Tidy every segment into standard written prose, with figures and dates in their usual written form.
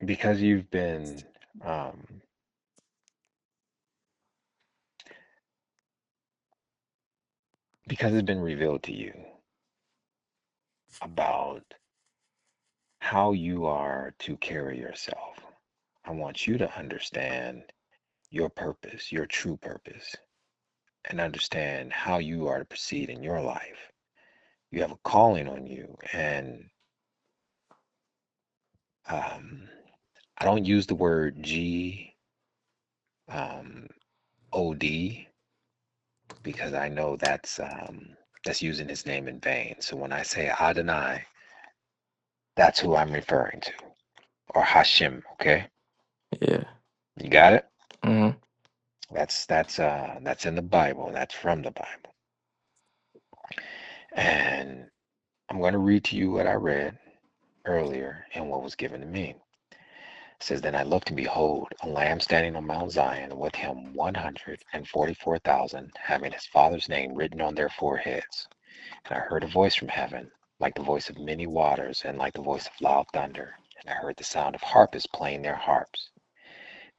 because you've been, um, because it's been revealed to you about how you are to carry yourself. I want you to understand your purpose, your true purpose, and understand how you are to proceed in your life. You have a calling on you, and um, I don't use the word um, OD because I know that's using his name in vain. So when I say Adonai, that's who I'm referring to, or Hashem. Okay, Yeah. you got it. Mm-hmm. That's in the Bible. That's from the Bible, and I'm going to read to you what I read earlier and what was given to me. It says, Then I looked, and behold, a lamb standing on Mount Zion, and with him 144,000, having his father's name written on their foreheads. And I heard a voice from heaven, like the voice of many waters, and like the voice of loud thunder. And I heard the sound of harpists playing their harps.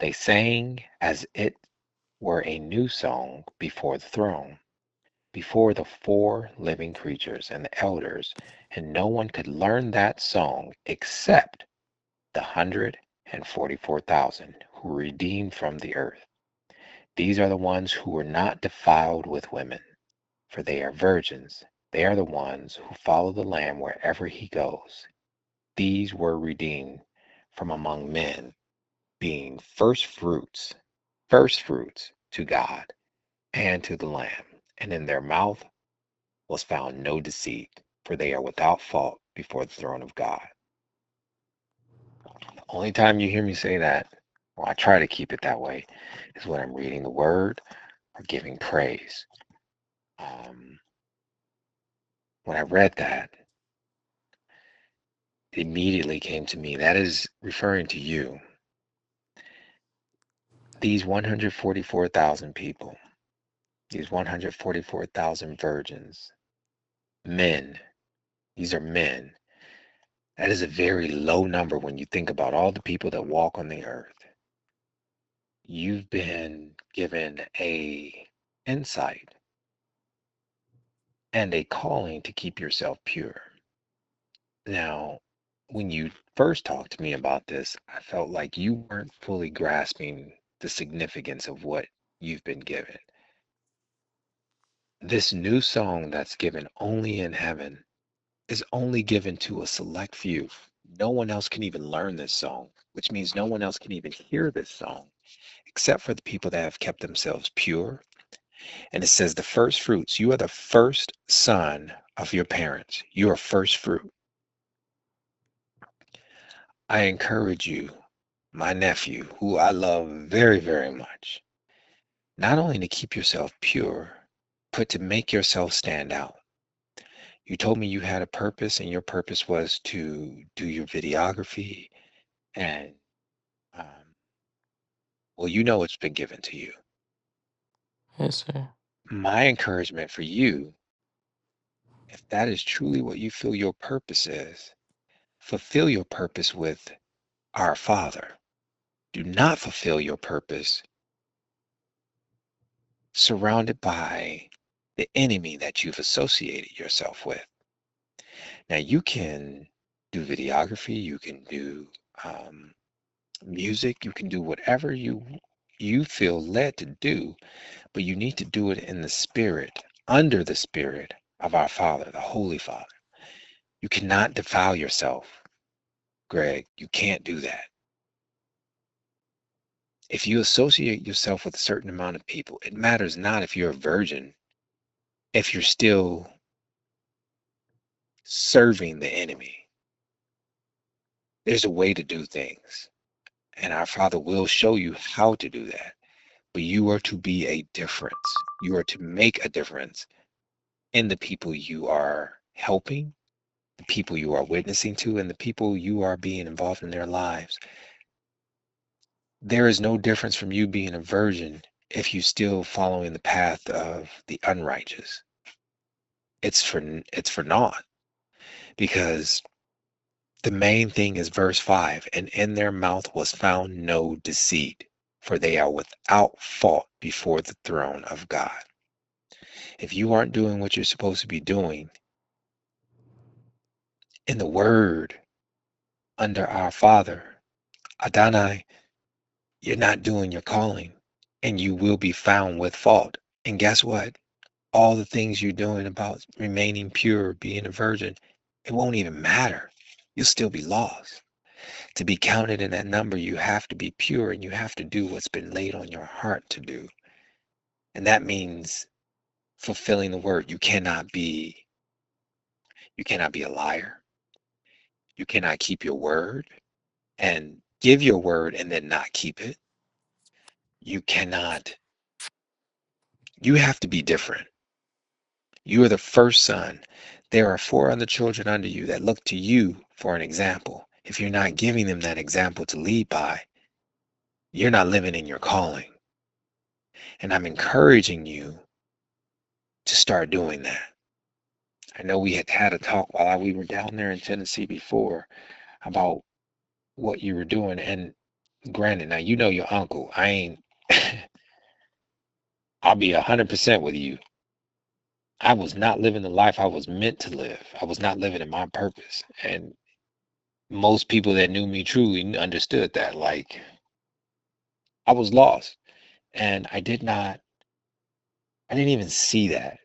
They sang as it were a new song before the throne, before the four living creatures and the elders, and no one could learn that song except the 144,000 who were redeemed from the earth. These are the ones who were not defiled with women, for they are virgins. They are the ones who follow the Lamb wherever he goes. These were redeemed from among men, being first fruits to God and to the Lamb. And in their mouth was found no deceit, for they are without fault before the throne of God. The only time you hear me say that, well, I try to keep it that way, is when I'm reading the word or giving praise. Um, when I read that, it immediately came to me. That is referring to you. These 144,000 people, these 144,000 virgins, men, these are men. That is a very low number when you think about all the people that walk on the earth. You've been given a insight and a calling to keep yourself pure. Now, when you first talked to me about this, I felt like you weren't fully grasping the significance of what you've been given. This new song that's given only in heaven is only given to a select few. No one else can even learn this song, which means no one else can even hear this song except for the people that have kept themselves pure. And it says, the first fruits, you are the first son of your parents. You are first fruit. I encourage you, my nephew, who I love very, very much, not only to keep yourself pure, but to make yourself stand out. You told me you had a purpose, and your purpose was to do your videography, and um, well, you know it's been given to you. Yes, sir. My encouragement for you, if that is truly what you feel your purpose is, fulfill your purpose with our Father. Do not fulfill your purpose surrounded by the enemy that you've associated yourself with. Now, you can do videography, you can do um, music, you can do whatever you feel led to do, but you need to do it in the spirit, under the spirit of our Father, the Holy Father. You cannot defile yourself, Greg. You can't do that. If you associate yourself with a certain amount of people, it matters not if you're a virgin, if you're still serving the enemy. There's a way to do things, and our Father will show you how to do that. But you are to be a difference. You are to make a difference in the people you are helping, the people you are witnessing to, and the people you are being involved in their lives. There is no difference from you being a virgin if you still following the path of the unrighteous. It's for naught because The main thing is verse 5, and in their mouth was found no deceit, for they are without fault before the throne of God. If you aren't doing what you're supposed to be doing in the word under our Father, Adonai, you're not doing your calling, and you will be found with fault. And guess what? All the things you're doing about remaining pure, being a virgin, it won't even matter. You'll still be lost. To be counted in that number, you have to be pure and you have to do what's been laid on your heart to do. And that means fulfilling the word. You cannot be a liar. You cannot keep your word and give your word and then not keep it. You cannot, you have to be different. You are the first son. There are four other children under you that look to you for an example. If you're not giving them that example to lead by, you're not living in your calling. And I'm encouraging you to start doing that. I know we had had a talk while we were down there in Tennessee before about what you were doing. And granted, now you know your uncle. I ain't, I'll be 100% with you. I was not living the life I was meant to live. I was not living in my purpose. And most people that knew me truly understood that. Like, I was lost. And I didn't even see that.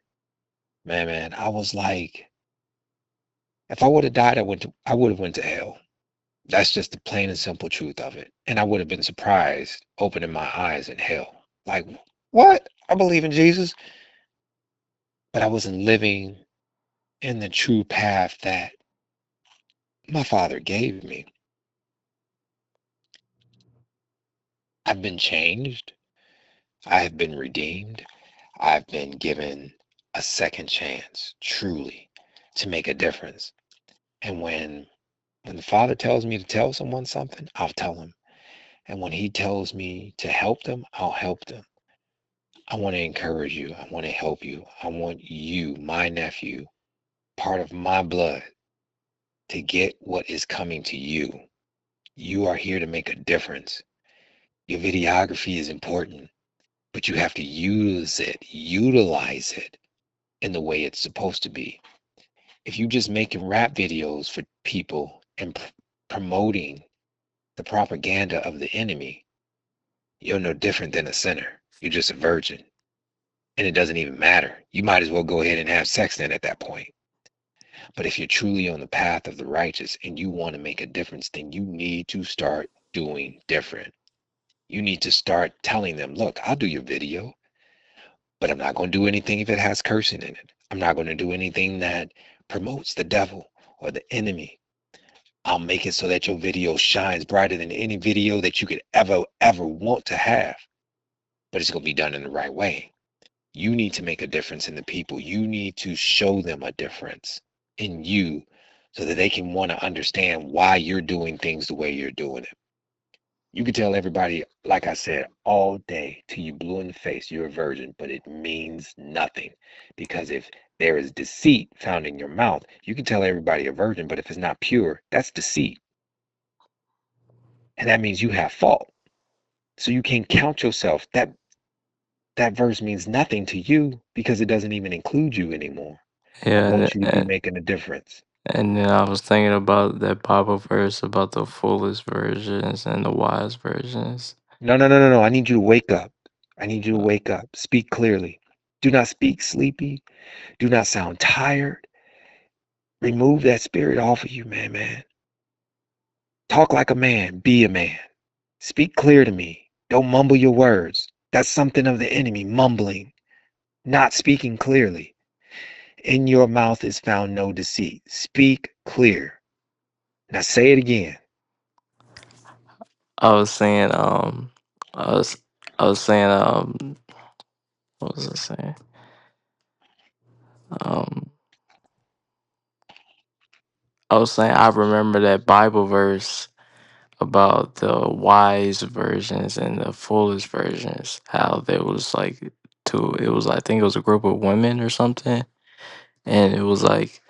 Man, I was like, if I would have died, I would have went to hell. That's just the plain and simple truth of it. And I would have been surprised opening my eyes in hell. Like, what? I believe in Jesus, but I wasn't living in the true path that my Father gave me. I've been changed. I have been redeemed. I've been given a second chance, truly, to make a difference. And when the Father tells me to tell someone something, I'll tell them. And when He tells me to help them, I'll help them. I want to encourage you. I want to help you. I want you, my nephew, part of my blood, to get what is coming to you. You are here to make a difference. Your videography is important, but you have to utilize it in the way it's supposed to be. If you just making rap videos for people and promoting the propaganda of the enemy, you're no different than a sinner. You're just a virgin. And it doesn't even matter. You might as well go ahead and have sex then at that point. But if you're truly on the path of the righteous and you want to make a difference, then you need to start doing different. You need to start telling them, look, I'll do your video, but I'm not going to do anything if it has cursing in it. I'm not going to do anything that promotes the devil or the enemy. I'll make it so that your video shines brighter than any video that you could ever want to have. But it's going to be done in the right way. You need to make a difference in the people. You need to show them a difference in you so that they can want to understand why you're doing things the way you're doing it. You can tell everybody, like I said, all day till you blue in the face, you're a virgin, but it means nothing. Because if there is deceit found in your mouth, you can tell everybody a virgin, but if it's not pure, that's deceit. And that means you have fault. So you can't count yourself. That verse means nothing to you because it doesn't even include you anymore. I Yeah, want you to be making a difference. and then I was thinking about that Bible verse about the foolish versions and the wise versions. No, no, no, no, no. I need you to wake up. I need you to wake up. Speak clearly. Do not speak sleepy. Do not sound tired. Remove that spirit off of you, man. Talk like a man. Be a man. Speak clear to me. Don't mumble your words. That's something of the enemy, mumbling, not speaking clearly. In your mouth is found no deceit. Speak clear. Now say it again. I was saying, I was, I was saying, what was I saying? Um, I was saying I remember that Bible verse about the wise versions and the foolish versions. How there was like two. It was I think it was a group of women or something, and it was like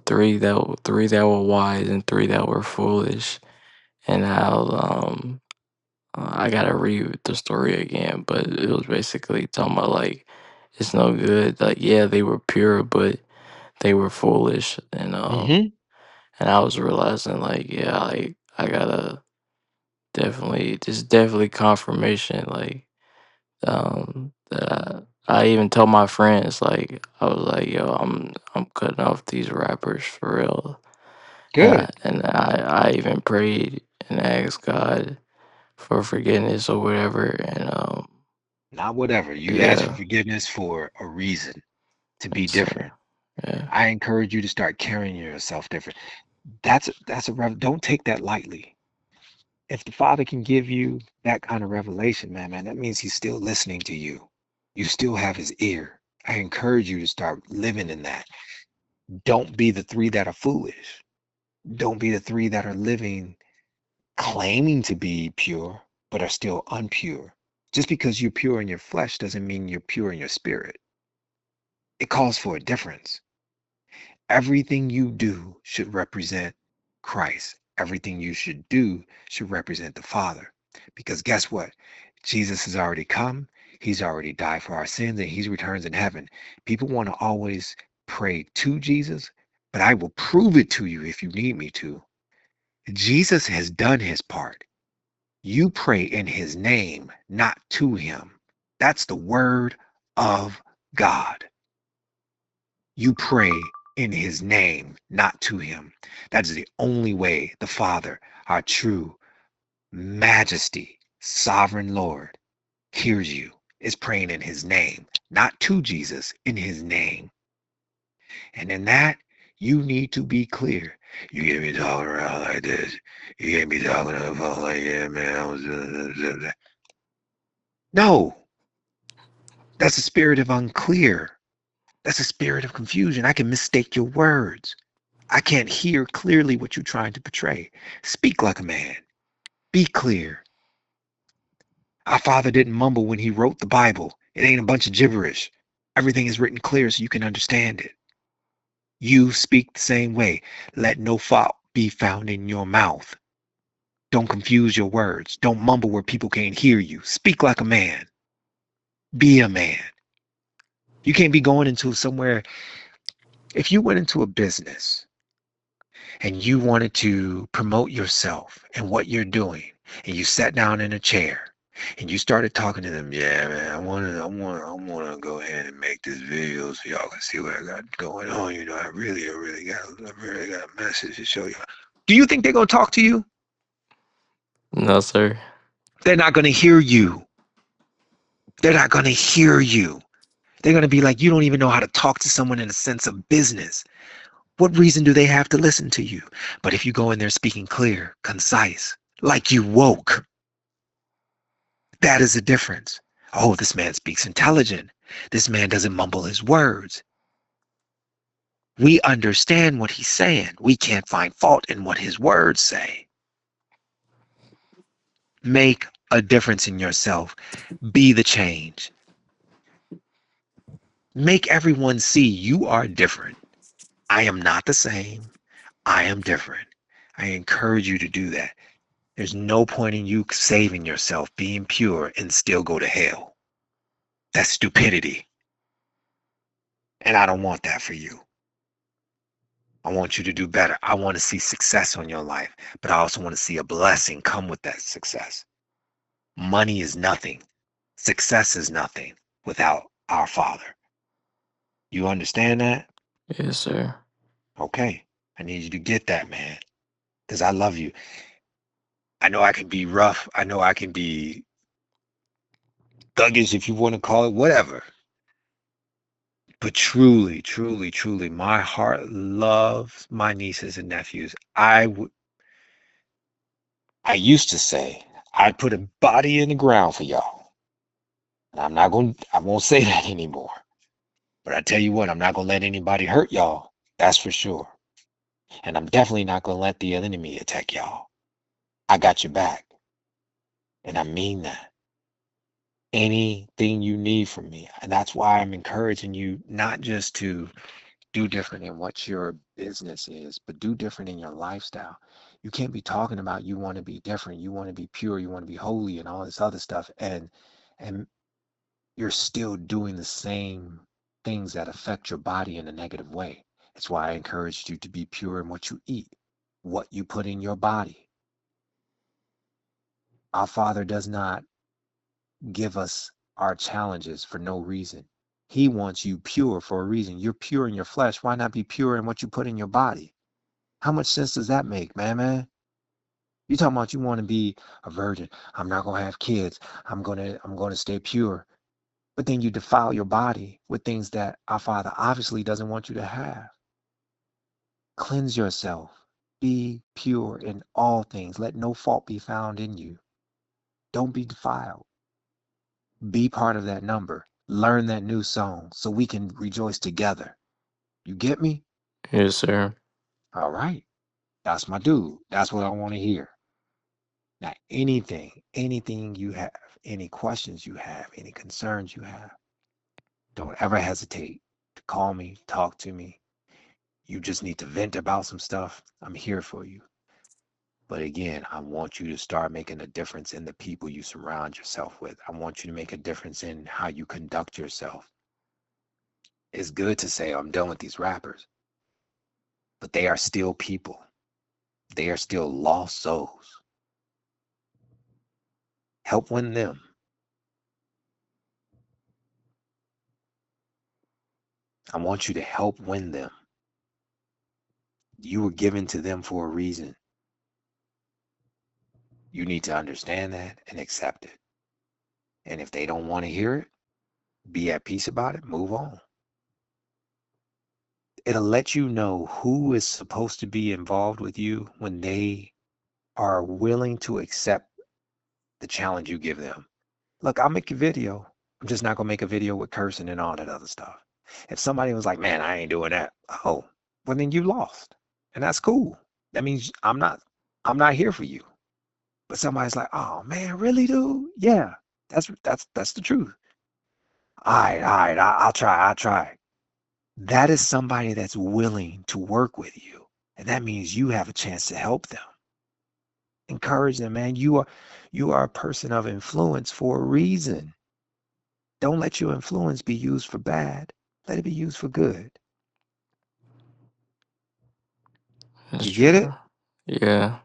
three that were wise and three that were foolish, and how I gotta read the story again, but it was basically talking about like it's no good. Like yeah, they were pure, but they were foolish, Mm-hmm. and I was realizing like yeah, like I gotta definitely just definitely confirmation like that I even told my friends like I was like yo I'm cutting off these rappers for real, Good. and I even prayed and asked God for forgiveness or whatever, and Not whatever. You ask for yeah, forgiveness for a reason to be so different. yeah, I encourage you to start carrying yourself different. Don't take that lightly. If the Father can give you that kind of revelation, man, that means He's still listening to you. You still have His ear. I encourage you to start living in that. Don't be the three that are foolish. Don't be the three that are living, claiming to be pure, but are still unpure. Just because you're pure in your flesh doesn't mean you're pure in your spirit. It calls for a difference. Everything you do should represent Christ. Everything you should do should represent the Father. Because guess what? Jesus has already come. He's already died for our sins and he returns in heaven. People want to always pray to Jesus, but I will prove it to you if you need me to. Jesus has done his part. You pray in his name, not to him. That's the word of God. You pray in his name, not to him. That is the only way the Father, our true majesty, sovereign Lord, hears you, is praying in his name, not to Jesus, in his name. And in that, you need to be clear. You get me talking around like this. You get me talking on the phone like, yeah, man, I was. No, that's a spirit of unclear. That's a spirit of confusion. I can mistake your words. I can't hear clearly what you're trying to portray. Speak like a man. Be clear. Our Father didn't mumble when he wrote the Bible. It ain't a bunch of gibberish. Everything is written clear so you can understand it. You speak the same way. Let no fault be found in your mouth. Don't confuse your words. Don't mumble where people can't hear you. Speak like a man. Be a man. You can't be going into somewhere. If you went into a business and you wanted to promote yourself and what you're doing, and you sat down in a chair and you started talking to them, yeah, man, I wanna go ahead and make this video so y'all can see what I got going on. You know, I really got a message to show you. Do you think they're gonna talk to you? no sir, They're not gonna hear you. They're not gonna hear you. They're gonna be like, you don't even know how to talk to someone in a sense of business. What reason do they have to listen to you? But if you go in there speaking clear, concise, like you woke, that is a difference. Oh, this man speaks intelligent. This man doesn't mumble his words. We understand what he's saying. We can't find fault in what his words say. Make a difference in yourself. Be the change. Make everyone see you are different. I am not the same. I am different. I encourage you to do that. There's no point in you saving yourself, being pure, and still go to hell. That's stupidity. And I don't want that for you. I want you to do better. I want to see success on your life, but I also want to see a blessing come with that success. Money is nothing. Success is nothing without our Father. You understand that? yes sir, Okay. I need you to get that, man, because I love you. I know I can be rough. I know I can be thuggish, if you want to call it, whatever. But truly, truly, truly, my heart loves my nieces and nephews. I used to say I'd put a body in the ground for y'all. And I won't say that anymore. But I tell you what, I'm not gonna let anybody hurt y'all. That's for sure. And I'm definitely not gonna let the enemy attack y'all. I got your back. And I mean that. Anything you need from me. And that's why I'm encouraging you not just to do different in what your business is, but do different in your lifestyle. You can't be talking about you want to be different, you want to be pure, you want to be holy and all this other stuff, and you're still doing the same things that affect your body in a negative way. That's why I encouraged you to be pure in what you eat, what you put in your body. Our Father does not give us our challenges for no reason. He wants you pure for a reason. You're pure in your flesh. Why not be pure in what you put in your body? How much sense does that make, man? You talking about you want to be a virgin. I'm not gonna have kids. I'm gonna stay pure. But then you defile your body with things that our Father obviously doesn't want you to have. Cleanse yourself. Be pure in all things. Let no fault be found in you. Don't be defiled. Be part of that number. Learn that new song so we can rejoice together. You get me? Yes, sir. All right. That's my dude. That's what I want to hear. Now, anything you have, any questions you have, any concerns you have, don't ever hesitate to call me, talk to me. You just need to vent about some stuff. I'm here for you. But again, I want you to start making a difference in the people you surround yourself with. I want you to make a difference in how you conduct yourself. It's good to say, I'm done with these rappers, but they are still people. They are still lost souls. Help win them. I want you to help win them. You were given to them for a reason. You need to understand that and accept it. And if they don't want to hear it, be at peace about it, move on. It'll let you know who is supposed to be involved with you when they are willing to accept the challenge you give them. Look, I'll make a video. I'm just not gonna make a video with cursing and all that other stuff. If somebody was like, man, I ain't doing that. Oh, well then you lost. And that's cool. That means I'm not here for you. But somebody's like, oh man, really, dude? Yeah, that's the truth. All right, I'll try. That is somebody that's willing to work with you. And that means you have a chance to help them. Encourage them, man. You are a person of influence for a reason. Don't let your influence be used for bad. Let it be used for good. That's You get true. it? Yeah.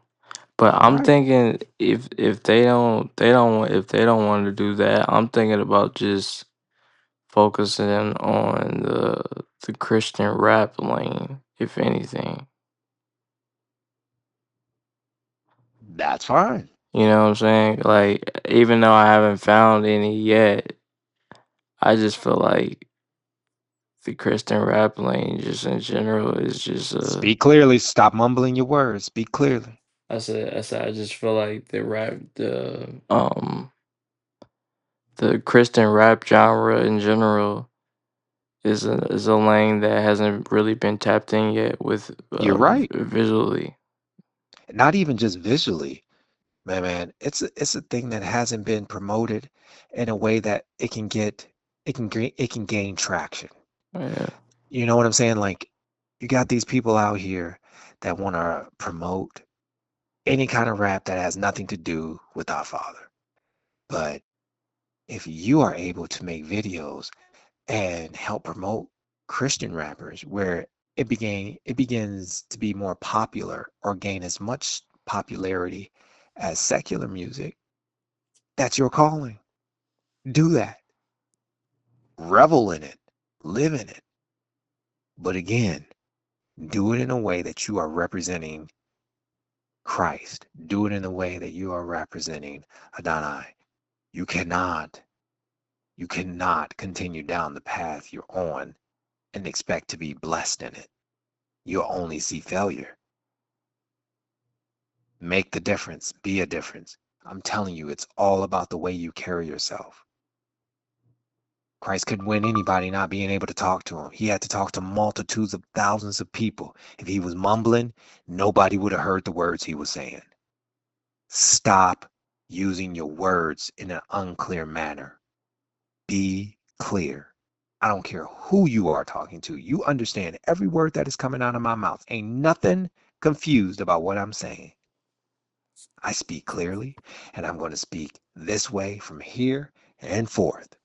But All I'm right. thinking if they don't want to do that, I'm thinking about just focusing on the Christian rap lane, if anything. That's fine. You know what I'm saying? Like, even though I haven't found any yet, I just feel like the Christian rap lane, just in general, is just Speak clearly. Stop mumbling your words. Speak clearly. I just feel like the Christian rap genre in general is a lane that hasn't really been tapped in yet with You're right. visually. Not even just visually, man. It's a thing that hasn't been promoted in a way that it can gain traction. Yeah, You know what I'm saying? Like you got these people out here that want to promote any kind of rap that has nothing to do with our Father. But if you are able to make videos and help promote Christian rappers where it begins to be more popular or gain as much popularity as secular music, that's your calling. Do that. Revel in it. Live in it. But again, do it in a way that you are representing Christ. Do it in a way that you are representing Adonai. You cannot, you cannot continue down the path you're on and expect to be blessed in it. You'll only see failure. Make the difference. Be a difference. I'm telling you, it's all about the way you carry yourself. Christ couldn't win anybody not being able to talk to him. He had to talk to multitudes of thousands of people. If he was mumbling, nobody would have heard the words he was saying. Stop using your words in an unclear manner. Be clear. I don't care who you are talking to. You understand every word that is coming out of my mouth. Ain't nothing confused about what I'm saying. I speak clearly, and I'm going to speak this way from here and forth.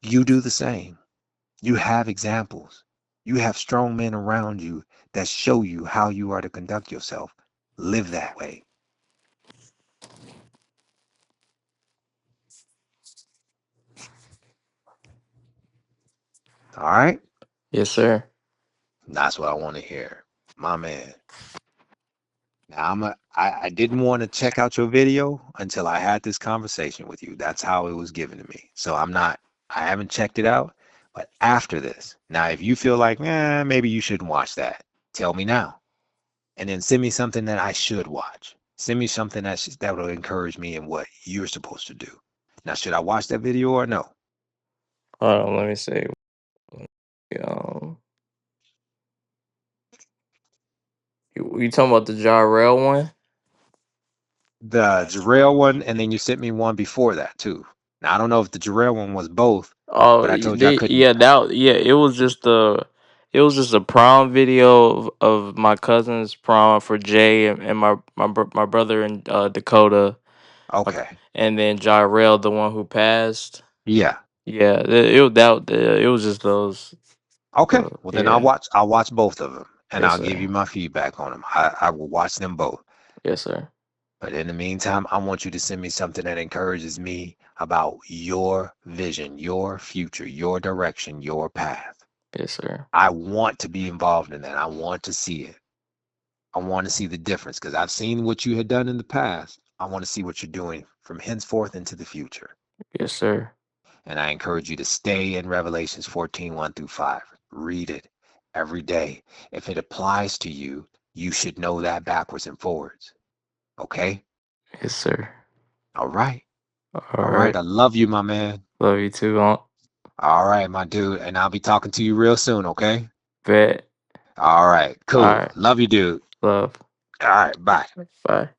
You do the same. You have examples. You have strong men around you that show you how you are to conduct yourself. Live that way. All right? Yes, sir. That's what I want to hear. My man. Now I didn't want to check out your video until I had this conversation with you. That's how it was given to me. So I haven't checked it out, but after this, now if you feel like, maybe you shouldn't watch that, tell me now. And then send me something that I should watch. Send me something that will encourage me in what you're supposed to do. Now, should I watch that video or no? Hold on, let me see. Um, you talking about the Jarrell one? The Jarrell one, and then you sent me one before that too. Now I don't know if the Jarrell one was both, Oh, but I told you I couldn't. yeah, it was just a prom video of my cousin's prom for Jay and my brother and Dakota, my, Okay. and then Jarrell, the one who passed. Yeah. Yeah, it was just those. Okay. Well, then Yeah, I'll watch both of them, and yes I'll give you sir, my feedback on them. I will watch them both. yes sir, But in the meantime, I want you to send me something that encourages me about your vision, your future, your direction, your path. yes sir, I want to be involved in that. I want to see it. I want to see the difference because I've seen what you had done in the past. I want to see what you're doing from henceforth into the future. yes sir, And I encourage you to stay in Revelations 14, 1 through 5. Read it every day. If it applies to you, you should know that backwards and forwards. Okay? yes sir. All right. All All right. right, I love you, my man. love you too, Aunt. All right, my dude. And I'll be talking to you real soon, okay? Bet. All right. All Cool. right, Love you, dude. love. All right. Bye. Bye.